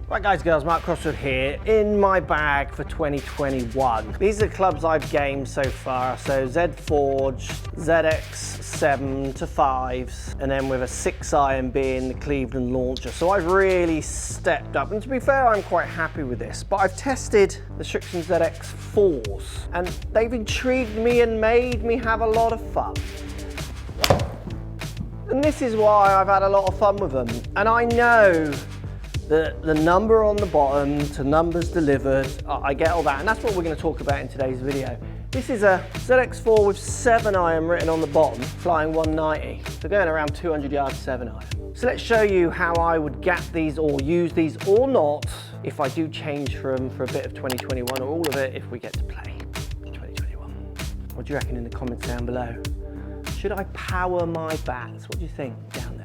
Right guys, girls, Mark Crossfield here, in my bag for 2021. These are the clubs I've gamed so far, so Z Forged, ZX 7 to 5s, and then with a 6 iron being the Cleveland launcher. So I've really stepped up, and to be fair, I'm quite happy with this. But I've tested the Strixon ZX 4s, and they've intrigued me and made me have a lot of fun. And this is why I've had a lot of fun with them. And I know the number on the bottom to numbers delivered, I get all that, and that's what we're going to talk about in today's video. This is a ZX4 with 7 iron written on the bottom, flying 190, so going around 200 yards 7 iron. So let's show you how I would gap these or use these or not if I do change for them for a bit of 2021 or all of it if we get to play 2021. What do you reckon in the comments down below? Should I power my bats? What do you think down there?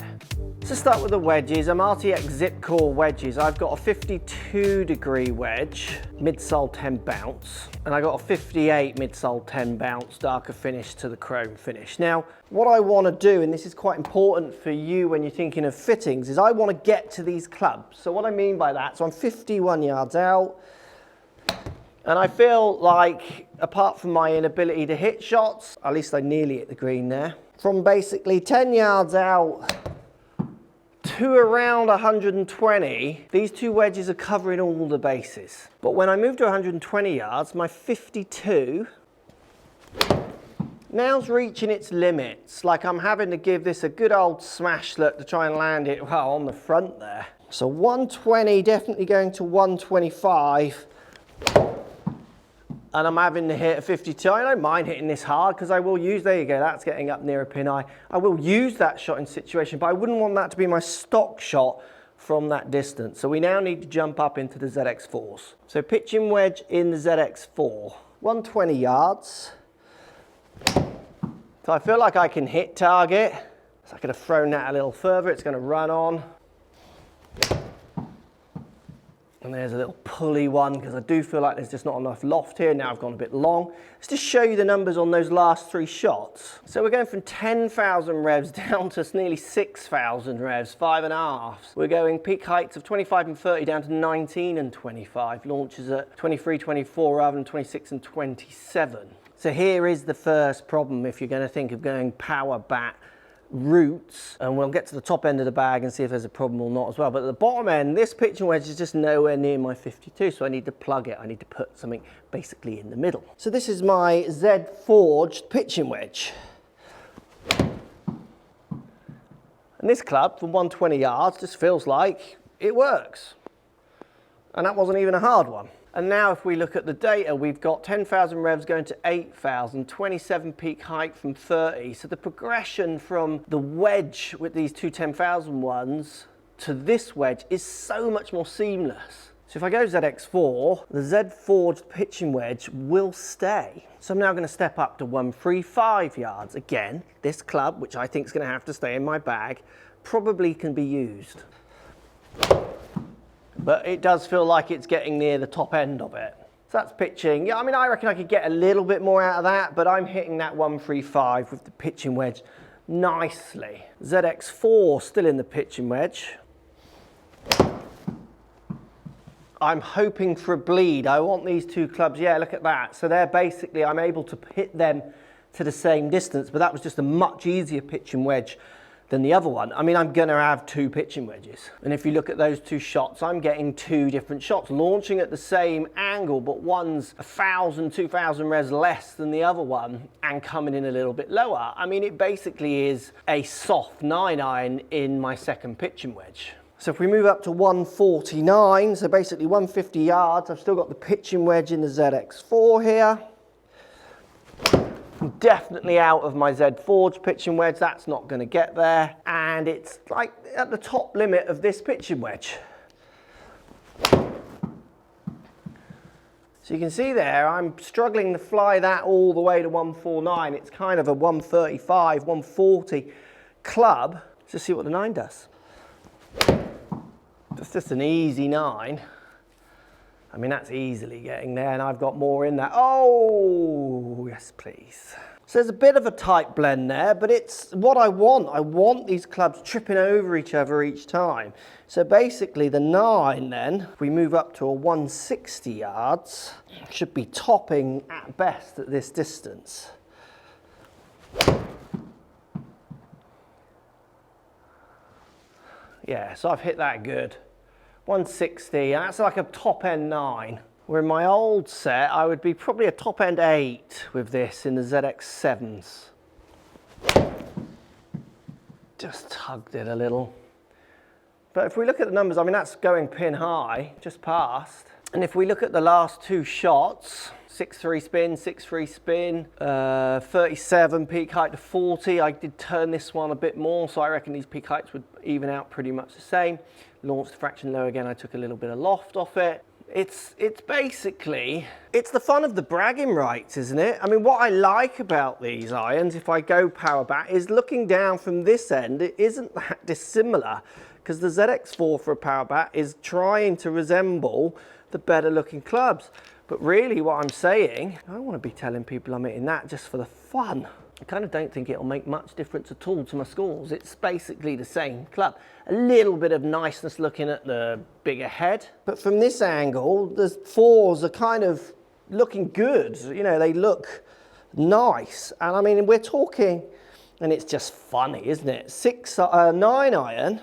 So start with the wedges. I'm RTX zip core wedges. I've got a 52-degree wedge, midsole 10 bounce, and I got a 58 midsole 10 bounce, darker finish to the chrome finish. Now, what I want to do, and this is quite important for you when you're thinking of fittings, is I want to get to these clubs. So what I mean by that, so I'm 51 yards out, and I feel like, apart from my inability to hit shots, at least I nearly hit the green there, from basically 10 yards out to around 120, these two wedges are covering all the bases. But when I move to 120 yards, my 52 now's reaching its limits. Like I'm having to give this a good old smash look to try and land it well on the front there. So 120, definitely going to 125. And I'm having to hit a 52. I don't mind hitting this hard because I will use, there you go, that's getting up near a pin eye. I will use that shot in situation, but I wouldn't want that to be my stock shot from that distance. So we now need to jump up into the ZX4s. So pitching wedge in the ZX4, 120 yards. So I feel like I can hit target. So I could have thrown that a little further. It's going to run on. And there's a little pulley one because I do feel like there's just not enough loft here. Now I've gone a bit long. Let's just show you the numbers on those last 3 shots. So we're going from 10,000 revs down to nearly 6,000 revs, 5.5. We're going peak heights of 25 and 30 down to 19 and 25. Launches at 23, 24 rather than 26 and 27. So here is the first problem if you're going to think of going power bat routes, and we'll get to the top end of the bag and see if there's a problem or not as well. But at the bottom end, this pitching wedge is just nowhere near my 52, so I need to plug it. I need to put something basically in the middle. So this is my Z Forged pitching wedge. And this club from 120 yards just feels like it works. And that wasn't even a hard one. And now if we look at the data, we've got 10,000 revs going to 8,000, 27 peak height from 30. So the progression from the wedge with these two 10,000 ones to this wedge is so much more seamless. So if I go ZX4, the Z Forged pitching wedge will stay. So I'm now going to step up to 135 yards. Again, this club, which I think is going to have to stay in my bag, probably can be used. But it does feel like it's getting near the top end of it. So that's pitching. Yeah, I mean, I reckon I could get a little bit more out of that, but I'm hitting that 135 with the pitching wedge nicely. ZX4 still in the pitching wedge. I'm hoping for a bleed. I want these two clubs, yeah, look at that. So they're basically, I'm able to hit them to the same distance, but that was just a much easier pitching wedge than the other one. I mean, I'm gonna have 2 pitching wedges. And if you look at those 2 shots, I'm getting 2 different shots, launching at the same angle, but one's 1,000, 2,000 revs less than the other one and coming in a little bit lower. I mean, it basically is a soft 9 iron in my second pitching wedge. So if we move up to 149, so basically 150 yards, I've still got the pitching wedge in the ZX4 here. I'm definitely out of my Z Forged pitching wedge, that's not going to get there. And it's like at the top limit of this pitching wedge. So you can see there, I'm struggling to fly that all the way to 149. It's kind of a 135, 140 club. Let's just see what the 9 does. It's just an easy 9. I mean, that's easily getting there, and I've got more in that. Oh, yes, please. So there's a bit of a tight blend there, but it's what I want. I want these clubs tripping over each other each time. So basically the 9 then, if we move up to a 160 yards, should be topping at best at this distance. Yeah, so I've hit that good. 160, and that's like a top end 9. Where in my old set, I would be probably a top end 8 with this in the ZX7s. Just tugged it a little. But if we look at the numbers, I mean, that's going pin high, just past. And if we look at the last 2 shots, 6-3 spin, 6-3 spin, 37 peak height to 40. I did turn this one a bit more, so I reckon these peak heights would even out pretty much the same. Launched a fraction low again, I took a little bit of loft off it. It's basically, it's the fun of the bragging rights, isn't it? I mean, what I like about these irons, if I go power back, is looking down from this end, it isn't that dissimilar, because the ZX4 for a power back is trying to resemble the better looking clubs. But really what I'm saying, I don't want to be telling people I'm hitting that just for the fun. I kind of don't think it'll make much difference at all to my scores. It's basically the same club. A little bit of niceness looking at the bigger head. But from this angle, the 4s are kind of looking good. You know, they look nice. And I mean, we're talking, and it's just funny, isn't it? 9 iron.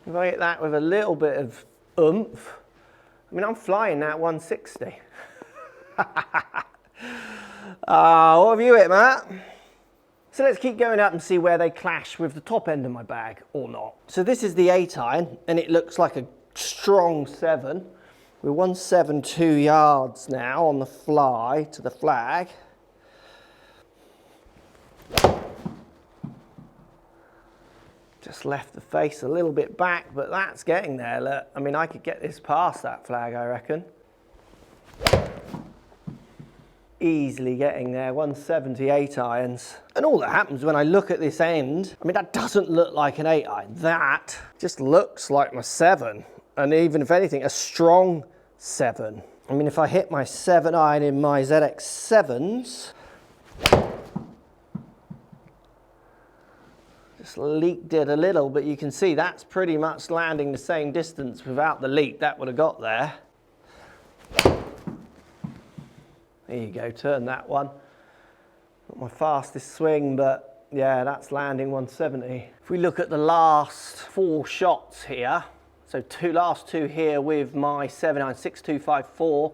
If I hit that with a little bit of oomph, I mean, I'm flying that 160. What have you hit, Matt? So let's keep going up and see where they clash with the top end of my bag or not. So this is the 8 iron, and it looks like a strong 7. We're 172 yards now on the fly to the flag. Just left the face a little bit back, but that's getting there. Look, I mean, I could get this past that flag, I reckon. Easily getting there, 178 irons. And all that happens when I look at this end, I mean, that doesn't look like an 8 iron. That just looks like my 7. And even if anything, a strong 7. I mean, if I hit my 7 iron in my ZX7s, just leaked it a little, but you can see that's pretty much landing the same distance without the leak that would have got there. There you go, turn that one. Not my fastest swing, but yeah, that's landing 170. If we look at the last 4 shots here, so last 2 here with my 7-iron, 6-2, 5-4,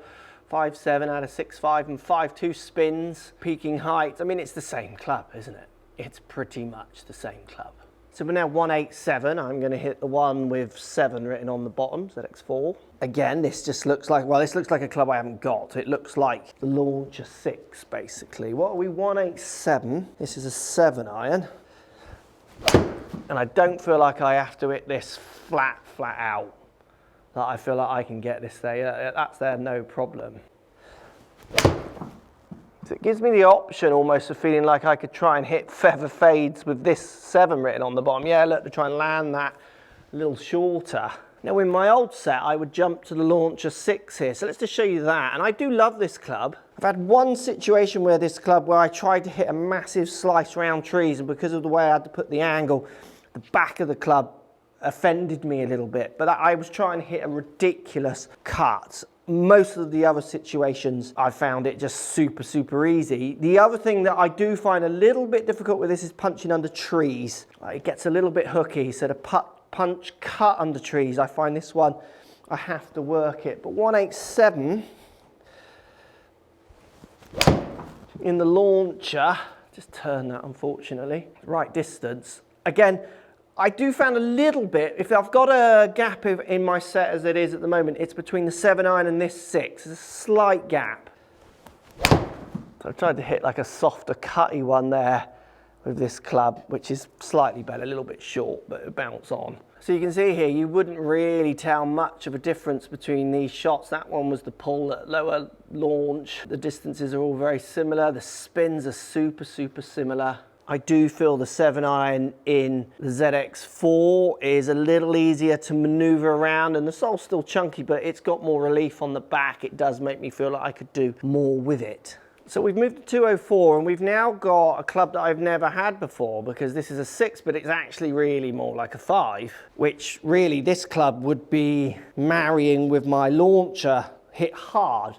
5-7 out of 6-5 and 5-2 spins, peaking height. I mean, it's the same club, isn't it? It's pretty much the same club. So we're now 187. I'm going to hit the one with 7 written on the bottom, ZX4. Again, this just looks like, well, this looks like a club I haven't got. It looks like the Launcher 6, basically. What are we, 187? This is a 7 iron. And I don't feel like I have to hit this flat out. That I feel like I can get this there. That's there, no problem. So it gives me the option almost of feeling like I could try and hit feather fades with this 7 written on the bottom. Yeah, look, to try and land that a little shorter. Now in my old set, I would jump to the Launcher 6 here. So let's just show you that. And I do love this club. I've had one situation where this club where I tried to hit a massive slice round trees, and because of the way I had to put the angle, the back of the club offended me a little bit. But I was trying to hit a ridiculous cut. Most of the other situations, I found it just super easy. The other thing that I do find a little bit difficult with this is punching under trees. It gets a little bit hooky, so to punch cut under trees, I find this one, I have to work it. But 187 in the Launcher, just turn that unfortunately, right distance. Again, I do find a little bit, if I've got a gap in my set as it is at the moment, it's between the 7 iron and this 6. There's a slight gap. So I've tried to hit like a softer cutty one there with this club, which is slightly better, a little bit short, but it'll bounce on. So you can see here, you wouldn't really tell much of a difference between these shots. That one was the pull at lower launch. The distances are all very similar. The spins are super similar. I do feel the 7-iron in the ZX4 is a little easier to maneuver around, and the sole's still chunky, but it's got more relief on the back. It does make me feel like I could do more with it. So we've moved to 204, and we've now got a club that I've never had before, because this is a 6, but it's actually really more like a 5, which really this club would be marrying with my launcher hit hard.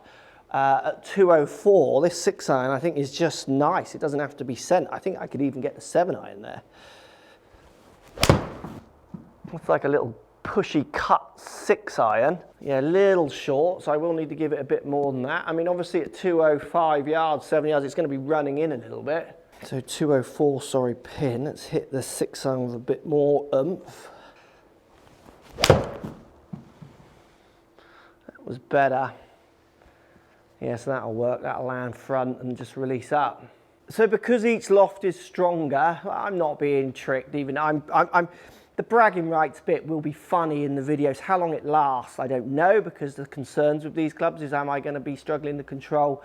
At 204, this 6-iron I think is just nice. It doesn't have to be sent. I think I could even get the 7-iron there. It's like a little pushy cut 6-iron. Yeah, a little short, so I will need to give it a bit more than that. I mean, obviously at 205 yards, 7 yards, it's going to be running in a little bit. So 204, sorry, pin. Let's hit the 6-iron with a bit more oomph. That was better. Yes, that'll work. That'll land front and just release up. So because each loft is stronger, I'm not being tricked. Even the bragging rights bit will be funny in the videos. How long it lasts, I don't know, because the concerns with these clubs is, am I going to be struggling to control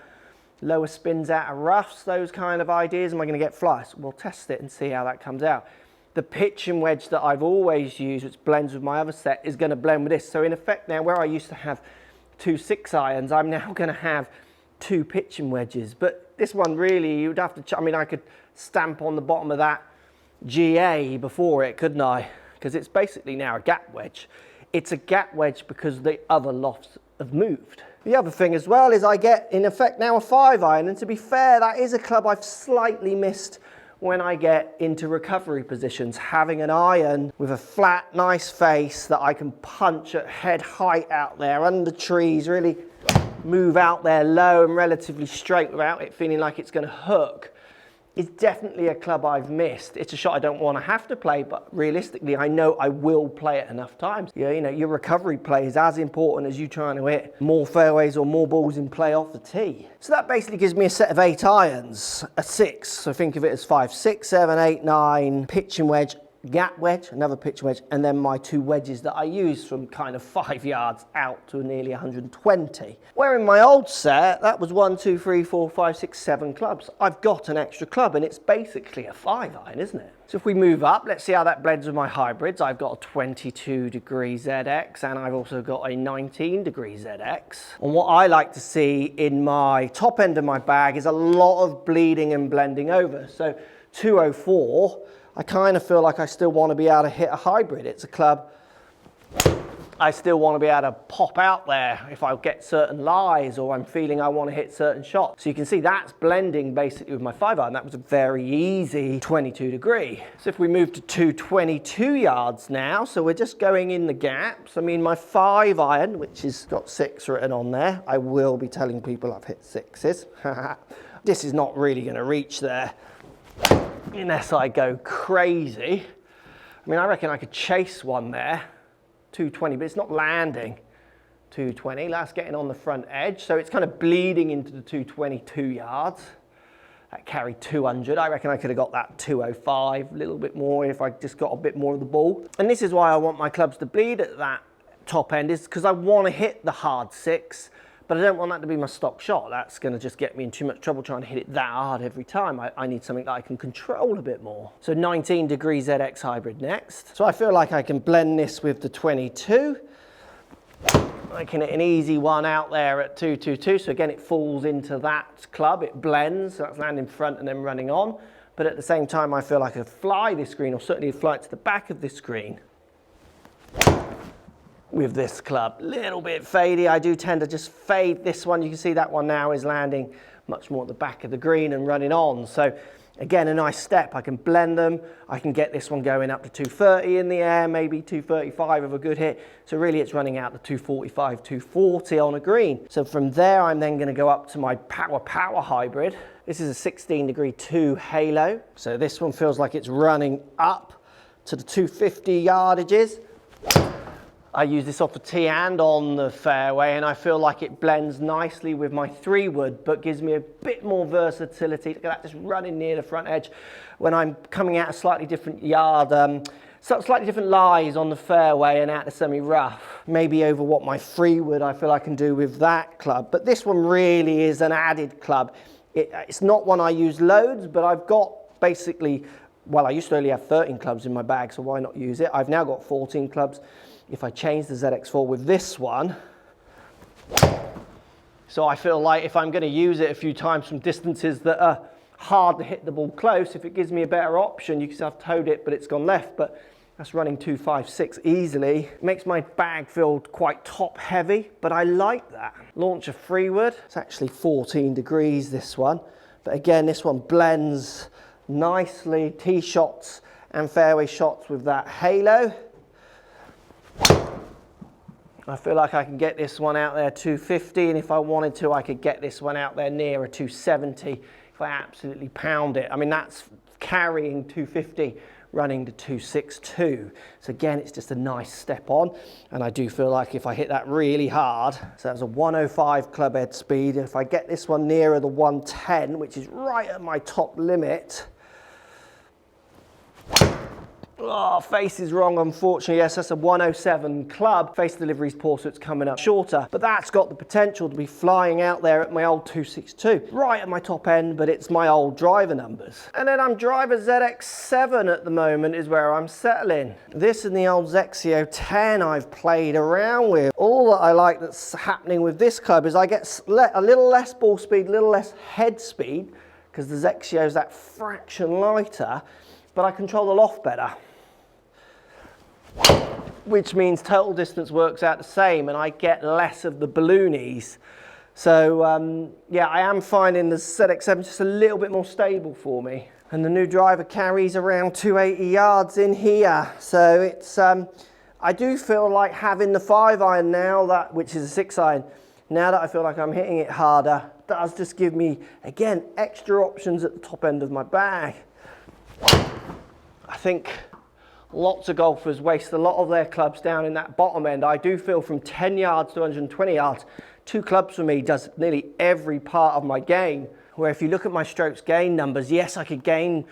lower spins out of roughs, those kind of ideas? Am I going to get flies? We'll test it and see how that comes out. The pitching wedge that I've always used, which blends with my other set, is going to blend with this. So in effect now, where I used to have 2 6-irons, I'm now going to have 2 pitching wedges. But this one really, you'd have to, I mean, I could stamp on the bottom of that GA before it, couldn't I? Because it's basically now a gap wedge. It's a gap wedge because the other lofts have moved. The other thing as well is I get, in effect, now a 5-iron, and to be fair, that is a club I've slightly missed when I get into recovery positions. Having an iron with a flat, nice face that I can punch at head height out there under trees, really move out there low and relatively straight without it feeling like it's going to hook, is definitely a club I've missed. It's a shot I don't want to have to play, but realistically, I know I will play it enough times. Yeah, you know, your recovery play is as important as you trying to hit more fairways or more balls in play off the tee. So that basically gives me a set of 8 irons, a 6. So think of it as 5, 6, 7, 8, 9, pitching wedge, gap wedge, another pitch wedge, and then my 2 wedges that I use from kind of 5 yards out to nearly 120. Where in my old set, that was 1, 2, 3, 4, 5, 6, 7 clubs. I've got an extra club, and it's basically a 5-iron, isn't it? So if we move up, let's see how that blends with my hybrids. I've got a 22-degree ZX, and I've also got a 19-degree ZX. And what I like to see in my top end of my bag is a lot of bleeding and blending over. So 204, I kind of feel like I still want to be able to hit a hybrid. It's a club I still want to be able to pop out there if I get certain lies or I'm feeling I want to hit certain shots. So you can see that's blending basically with my 5-iron. That was a very easy 22-degree. So if we move to 222 yards now, so we're just going in the gaps. I mean, my 5-iron, which has got 6 written on there, I will be telling people I've hit 6s. This is not really going to reach there unless I go crazy. I mean, I reckon I could chase one there, 220, but it's not landing. 220, that's getting on the front edge. So it's kind of bleeding into the 222 yards. That carried 200. I reckon I could have got that 205, a little bit more if I just got a bit more of the ball. And this is why I want my clubs to bleed at that top end, is because I want to hit the hard 6, but I don't want that to be my stock shot. That's going to just get me in too much trouble trying to hit it that hard every time. I need something that I can control a bit more. So 19-degree ZX hybrid next. So I feel like I can blend this with the 22. I can hit an easy one out there at 222. So again, it falls into that club. It blends. So that's landing front and then running on. But at the same time, I feel like I could fly this green, or certainly fly it to the back of this green with this club. Little bit fadey. I do tend to just fade this one. You can see that one now is landing much more at the back of the green and running on. So again, a nice step. I can blend them. I can get this one going up to 230 in the air, maybe 235 of a good hit. So really it's running out to 245, 240 on a green. So from there, I'm then going to go up to my power hybrid. This is a 16-degree 2 halo. So this one feels like it's running up to the 250 yardages. I use this off the tee and on the fairway, and I feel like it blends nicely with my 3-wood, but gives me a bit more versatility. Look at that, just running near the front edge. When I'm coming out a slightly different yard, slightly different lies on the fairway and out the semi-rough. Maybe over what my 3-wood I feel I can do with that club. But this one really is an added club. It's not one I use loads, but I've got basically, well, I used to only have 13 clubs in my bag, so why not use it? I've now got 14 clubs. If I change the ZX4 with this one, so I feel like if I'm going to use it a few times from distances that are hard to hit the ball close, if it gives me a better option, you can say I've towed it, but it's gone left, but that's running 256 easily. It makes my bag feel quite top heavy, but I like that. Launcher freeward, it's actually 14 degrees, this one. But again, this one blends nicely, tee shots and fairway shots with that halo. I feel like I can get this one out there 250, and if I wanted to, I could get this one out there nearer 270 if I absolutely pound it. I mean, that's carrying 250, running to 262. So again, it's just a nice step on, and I do feel like if I hit that really hard, so that's a 105 club head speed, if I get this one nearer the 110, which is right at my top limit. Oh, face is wrong, unfortunately. Yes, that's a 107 club. Face delivery is poor, so it's coming up shorter. But that's got the potential to be flying out there at my old 262. Right at my top end, but it's my old driver numbers. And then I'm driver ZX7 at the moment is where I'm settling. This and the old Zexio 10 I've played around with. All that I like that's happening with this club is I get a little less ball speed, a little less head speed, because the Zexio is that fraction lighter, but I control the loft better, which means total distance works out the same and I get less of the balloonies. So yeah, I am finding the ZX7 just a little bit more stable for me. And the new driver carries around 280 yards in here. So it's, I do feel like having the 5-iron now, which is a 6-iron, now that I feel like I'm hitting it harder, does just give me, again, extra options at the top end of my bag. I think lots of golfers waste a lot of their clubs down in that bottom end. I do feel from 10 yards to 120 yards, 2 clubs for me does nearly every part of my game. Where if you look at my strokes gain numbers, yes, I could gain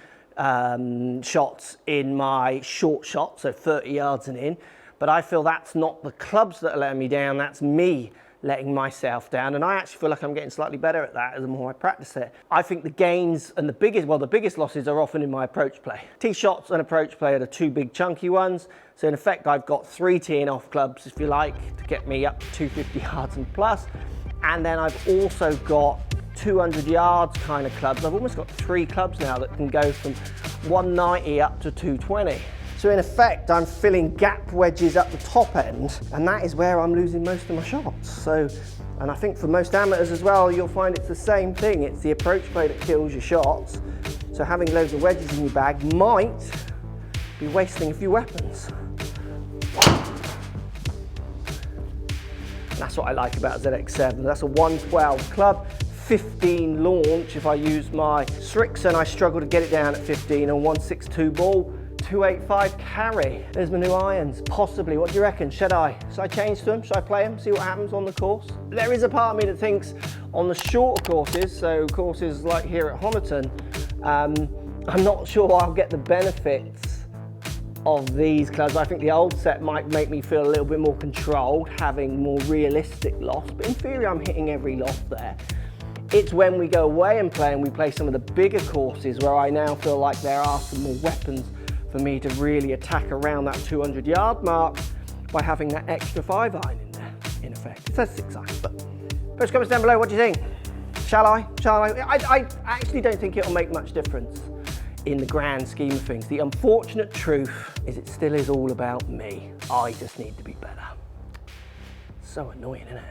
shots in my short shot, so 30 yards and in, but I feel that's not the clubs that are letting me down, that's me letting myself down, and I actually feel like I'm getting slightly better at that the more I practice it. I think the gains and the biggest losses are often in my approach play. Tee shots and approach play are the 2 big chunky ones, so in effect I've got 3 teeing off clubs, if you like, to get me up to 250 yards and plus, and then I've also got 200 yards kind of clubs. I've almost got 3 clubs now that can go from 190 up to 220. So in effect, I'm filling gap wedges at the top end, and that is where I'm losing most of my shots. So, and I think for most amateurs as well, you'll find it's the same thing. It's the approach play that kills your shots. So having loads of wedges in your bag might be wasting a few weapons. And that's what I like about ZX7. That's a 112 club, 15 launch. If I use my Strixon, I struggle to get it down at 15, and 162 ball. 285 carry. There's my new irons, possibly. What do you reckon? Should I change to them? Should I play them? See what happens on the course? There is a part of me that thinks on the shorter courses, so courses like here at Honiton, I'm not sure I'll get the benefits of these clubs. I think the old set might make me feel a little bit more controlled, having more realistic loft, but in theory I'm hitting every loft there. It's when we go away and play, and we play some of the bigger courses, where I now feel like there are some more weapons for me to really attack around that 200 yard mark by having that extra 5-iron in there, in effect. It says 6-iron, but post comments down below, what do you think? Shall I? I actually don't think it'll make much difference in the grand scheme of things. The unfortunate truth is it still is all about me. I just need to be better. So annoying, isn't it?